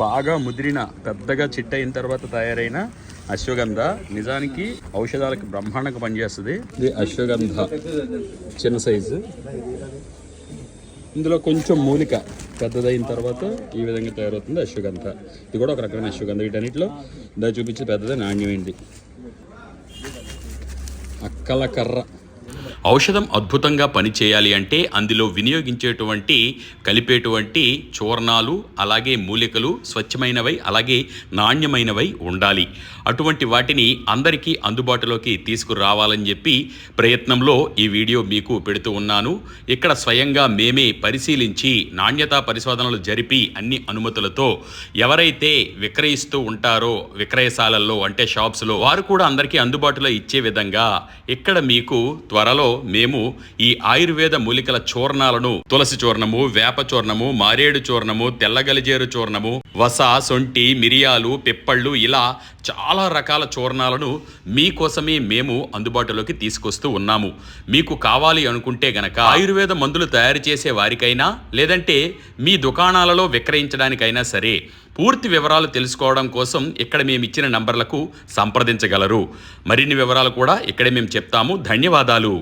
బాగా ముదిరిన పెద్దగా చిట్టయిన తర్వాత తయారైన అశ్వగంధ నిజానికి ఔషధాలకు బ్రహ్మాండంగా పనిచేస్తుంది. ఇది అశ్వగంధ చిన్న సైజు. ఇందులో కొంచెం మూలిక పెద్దదైన తర్వాత ఈ విధంగా తయారవుతుంది అశ్వగంధ. ఇది కూడా ఒక రకమైన అశ్వగంధ. వీటన్నిటిలో దా చూపించి పెద్దది నాణ్యమైంది. అక్కల కర్ర ఔషధం అద్భుతంగా పనిచేయాలి అంటే అందులో వినియోగించేటువంటి కలిపేటువంటి చూర్ణాలు అలాగే మూలికలు స్వచ్ఛమైనవై అలాగే నాణ్యమైనవై ఉండాలి. అటువంటి వాటిని అందరికీ అందుబాటులోకి తీసుకురావాలని చెప్పి ప్రయత్నంలో ఈ వీడియో మీకు పెడుతూ ఉన్నాను. ఇక్కడ స్వయంగా మేమే పరిశీలించి నాణ్యతా పరిశోధనలు జరిపి అన్ని అనుమతులతో ఎవరైతే విక్రయిస్తూ ఉంటారో విక్రయశాలల్లో అంటే షాప్స్లో వారు కూడా అందరికీ అందుబాటులో ఇచ్చే విధంగా ఇక్కడ మీకు త్వరలో మేము ఈ ఆయుర్వేద మూలికల చూర్ణాలను తులసి చూర్ణము, వేప చూర్ణము, మారేడు చూర్ణము, తెల్లగలిజేరు చూర్ణము, వస, సొంటి, మిరియాలు, పిప్పళ్ళు ఇలా చాలా రకాల చూర్ణాలను మీకోసమే మేము అందుబాటులోకి తీసుకొస్తూ ఉన్నాము. మీకు కావాలి అనుకుంటే గనక ఆయుర్వేద మందులు తయారు చేసే వారికైనా లేదంటే మీ దుకాణాలలో విక్రయించడానికైనా సరే పూర్తి వివరాలు తెలుసుకోవడం కోసం ఇక్కడ మేము ఇచ్చిన నంబర్లకు సంప్రదించగలరు. మరిన్ని వివరాలు కూడా ఇక్కడే మేము చెప్తాము. ధన్యవాదాలు.